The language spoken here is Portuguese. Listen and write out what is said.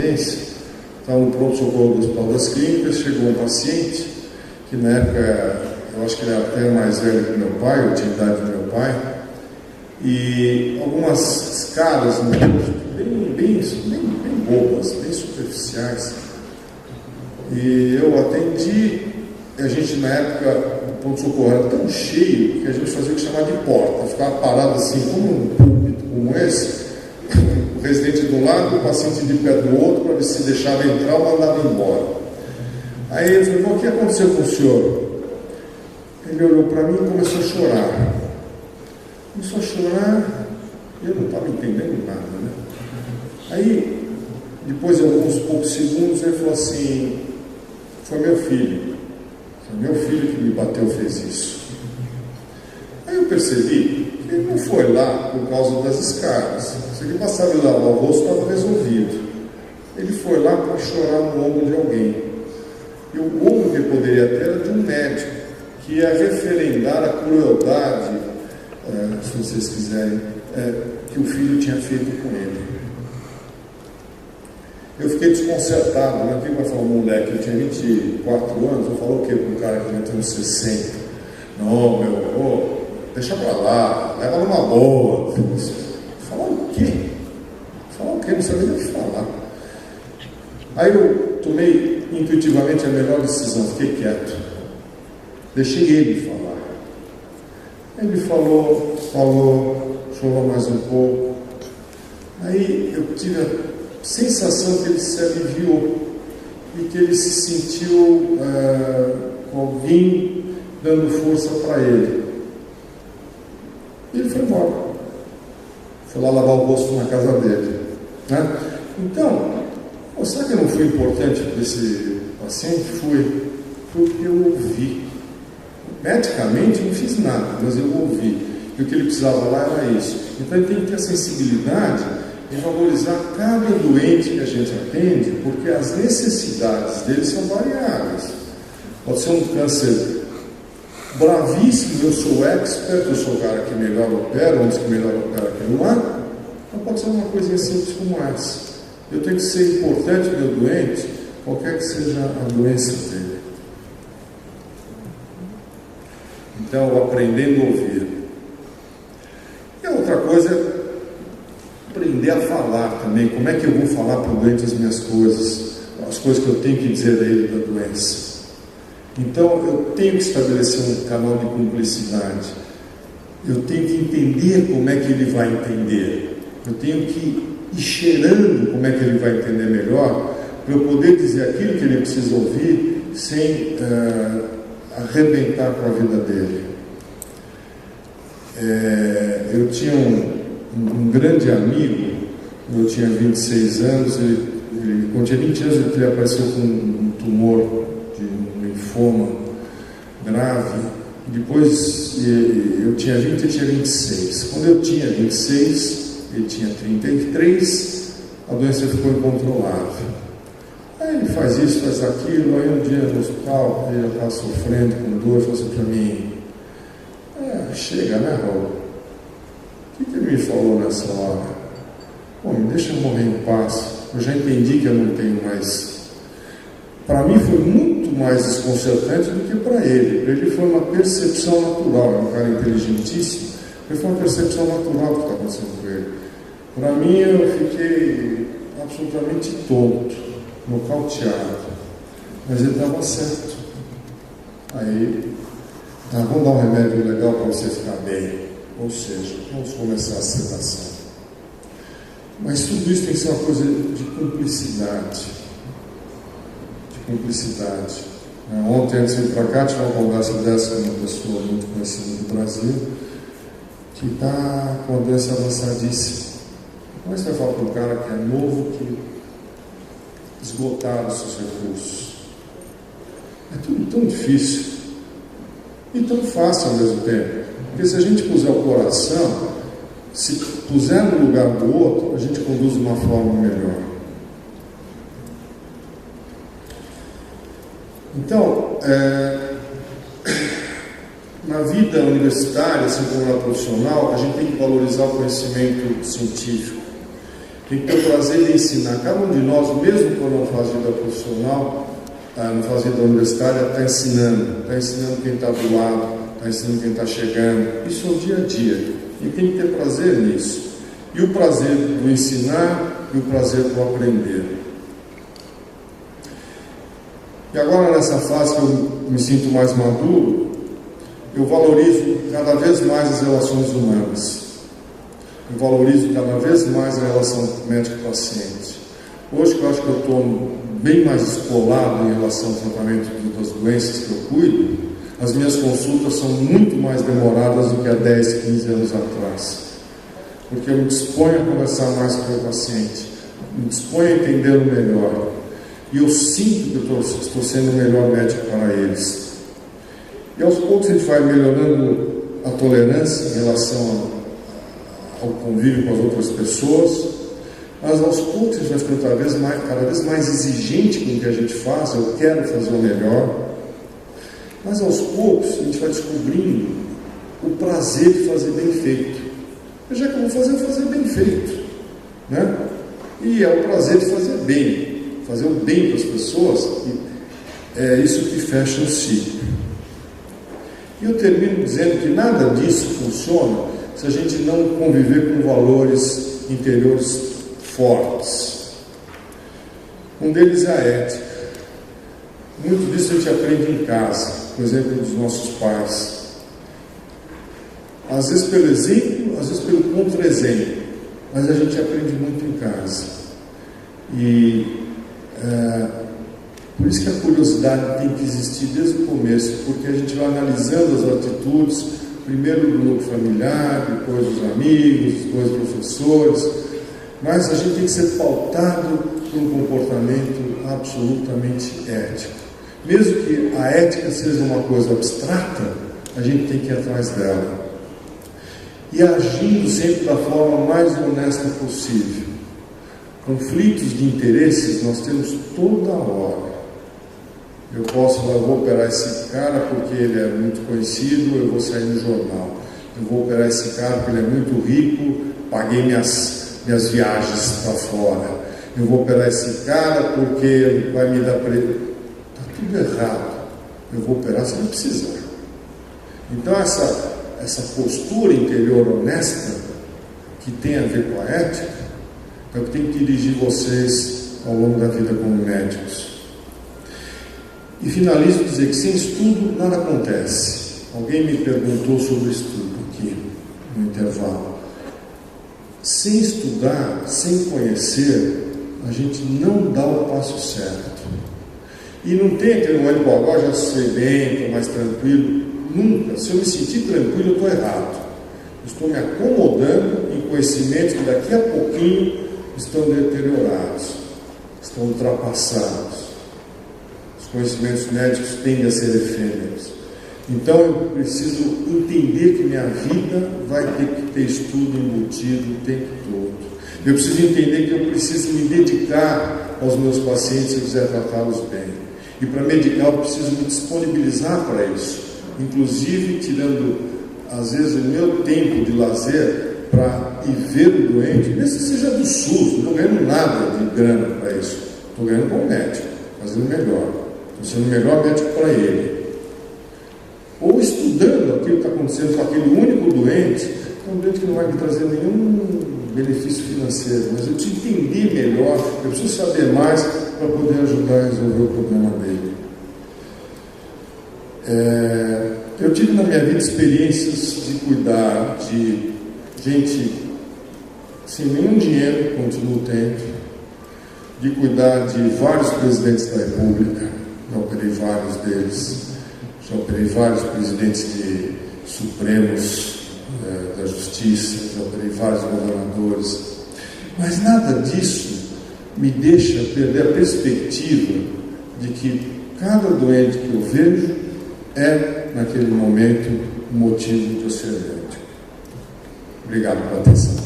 Estava no pronto-socorro do Hospital das Clínicas, chegou um paciente, que na época, eu acho que ele era até mais velho que meu pai, eu tinha a idade do meu pai, e algumas escadas no rosto, bem bobas, bem superficiais. E eu atendi, e a gente na época, o pronto-socorro era tão cheio, que a gente fazia o que chamava de porta, ficava parado assim, como um púlpito como esse, o residente de um lado, o paciente de pé do outro, para ver se deixava entrar ou mandava embora. Aí ele falou: o que aconteceu com o senhor? Ele olhou para mim e começou a chorar. Começou a chorar, e eu não estava entendendo nada, né? Aí, depois de alguns poucos segundos, ele falou assim: foi meu filho. Foi meu filho que me bateu, fez isso. Aí eu percebi que ele não foi lá por causa das escadas. Se ele passava e lavar o rosto, estava resolvido. Ele foi lá para chorar no ombro de alguém. E o ombro que ele poderia ter era de um médico, que ia referendar a crueldade, se vocês quiserem, que o filho tinha feito com ele. Eu fiquei desconcertado, né? Quem vai falar um moleque? Eu tinha 24 anos, eu falo o quê para um cara que vai ter uns 60? Não, deixa pra lá, leva numa boa. Falar o quê? Falar o quê? Não sabia nem o que falar. Aí eu tomei intuitivamente a melhor decisão, fiquei quieto. Deixei ele falar. Ele falou, chorou mais um pouco. Aí eu tive a sensação que ele se aliviou e que ele se sentiu com alguém dando força para ele. E ele foi embora. Foi lá lavar o rosto na casa dele, né? Então, será que eu não fui importante para esse paciente? Fui, porque eu ouvi. Medicamente não fiz nada, mas eu ouvi. E o que ele precisava lá era isso. Então ele tem que ter a sensibilidade em valorizar cada doente que a gente atende, porque as necessidades dele são variáveis. Pode ser um câncer bravíssimo, eu sou expert, eu sou o cara que melhor opera, um dos que melhor opera aquilo lá. Então pode ser uma coisinha simples como essa. Eu tenho que ser importante para o meu doente, qualquer que seja a doença dele. Então, aprendendo a ouvir. E a outra coisa é aprender a falar também. Como é que eu vou falar para o doente as minhas coisas, as coisas que eu tenho que dizer a ele da doença? Então, eu tenho que estabelecer um canal de cumplicidade. Eu tenho que entender como é que ele vai entender. Eu tenho que ir cheirando como é que ele vai entender melhor, para eu poder dizer aquilo que ele precisa ouvir, sem arrebentar com a vida dele. Eu tinha um grande amigo, eu tinha 26 anos, quando eu tinha 20 anos ele apareceu com um tumor de um linfoma grave. Depois eu tinha 20 e ele tinha 26. Quando eu tinha 26, ele tinha 33, a doença ficou incontrolável. Aí ele faz isso, faz aquilo, aí um dia no hospital, ele já está sofrendo com dor, falou assim para mim: chega, né, Raul? O que ele me falou nessa hora? Me deixa eu morrer em paz, eu já entendi que eu não tenho mais. Para mim foi muito mais desconcertante do que para ele. Para ele foi uma percepção natural, é um cara inteligentíssimo, ele foi uma percepção natural do que está acontecendo com ele. Para mim eu fiquei absolutamente tonto, nocauteado, mas ele estava certo. Aí, vamos dar um remédio legal para você ficar bem, ou seja, vamos começar a sedação. Mas tudo isso tem que ser uma coisa de cumplicidade. Ontem, antes de ir para cá, tive uma conversa dessa com uma pessoa muito conhecida do Brasil, que está com a doença avançadíssima. Como é que você vai falar para um cara que é novo, que esgotaram os seus recursos? É tudo tão difícil e tão fácil ao mesmo tempo. Porque se a gente puser o coração, se puser no lugar do outro, a gente conduz de uma forma melhor. Então, na vida universitária, assim como na profissional, a gente tem que valorizar o conhecimento científico. tem que ter o prazer de ensinar. Cada um de nós, mesmo quando não faz vida profissional, não faz vida universitária, está ensinando quem está do lado, está ensinando quem está chegando. Isso é o dia a dia, e tem que ter prazer nisso. E o prazer do ensinar e o prazer do aprender. E agora, nessa fase que eu me sinto mais maduro, eu valorizo cada vez mais as relações humanas. Eu valorizo cada vez mais a relação médico-paciente. Hoje, que eu acho que eu estou bem mais escolado em relação ao tratamento das doenças que eu cuido, as minhas consultas são muito mais demoradas do que há 10, 15 anos atrás. Porque eu me disponho a conversar mais com o paciente, me disponho a entendê-lo melhor. E eu sinto que eu estou sendo o melhor médico para eles. E aos poucos a gente vai melhorando a tolerância em relação ao convívio com as outras pessoas, mas aos poucos a gente vai ficando cada vez mais exigente com o que a gente faz. Eu quero fazer o melhor, mas aos poucos a gente vai descobrindo o prazer de fazer bem feito. Já que eu vou fazer bem feito, né? E é o prazer de fazer o bem para as pessoas, e é isso que fecha o ciclo. E eu termino dizendo que nada disso funciona se a gente não conviver com valores interiores fortes. Um deles é a ética. Muito disso a gente aprende em casa, por exemplo, dos nossos pais. Às vezes pelo exemplo, às vezes pelo contra-exemplo, mas a gente aprende muito em casa. E por isso que a curiosidade tem que existir desde o começo, porque a gente vai analisando as atitudes, primeiro do grupo familiar, depois dos amigos, depois dos professores, mas a gente tem que ser pautado por um comportamento absolutamente ético. Mesmo que a ética seja uma coisa abstrata, a gente tem que ir atrás dela. E agindo sempre da forma mais honesta possível. Conflitos de interesses nós temos toda hora. Eu vou operar esse cara porque ele é muito conhecido, eu vou sair no jornal. Eu vou operar esse cara porque ele é muito rico, paguei minhas viagens para fora. Eu vou operar esse cara porque ele vai me dar preço. Está tudo errado. Eu vou operar se não precisar. Então essa postura interior honesta, que tem a ver com a ética, é o que tem que dirigir vocês ao longo da vida como médicos. E finalizo dizer que sem estudo nada acontece. Alguém me perguntou sobre estudo aqui no intervalo. Sem estudar, sem conhecer, a gente não dá o passo certo. E não tem aquele momento, agora já sei bem, estou mais tranquilo. Nunca. Se eu me sentir tranquilo, eu estou errado. Eu estou me acomodando em conhecimentos que daqui a pouquinho estão deteriorados, estão ultrapassados. Os conhecimentos médicos tendem a ser efêmeros. Então eu preciso entender que minha vida vai ter que ter estudo embutido o tempo todo. Eu preciso entender que eu preciso me dedicar aos meus pacientes se eu quiser tratá-los bem. E para medicar eu preciso me disponibilizar para isso. Inclusive tirando, às vezes, o meu tempo de lazer para ir ver o doente, mesmo que seja do SUS, não estou ganhando nada de grana para isso. Estou ganhando como médico, fazendo melhor. Estou sendo o melhor médico para ele. Ou estudando aquilo que está acontecendo com aquele único doente, um doente que não vai me trazer nenhum benefício financeiro, mas eu preciso entender melhor, eu preciso saber mais para poder ajudar a resolver o problema dele. Eu tive na minha vida experiências de cuidar de gente sem nenhum dinheiro, continuo tendo, de cuidar de vários presidentes da República, já operei vários deles, já operei vários presidentes de supremos da Justiça, já operei vários governadores, mas nada disso me deixa perder a perspectiva de que cada doente que eu vejo é, naquele momento, um motivo de eu ser médico. Obrigado pela atenção.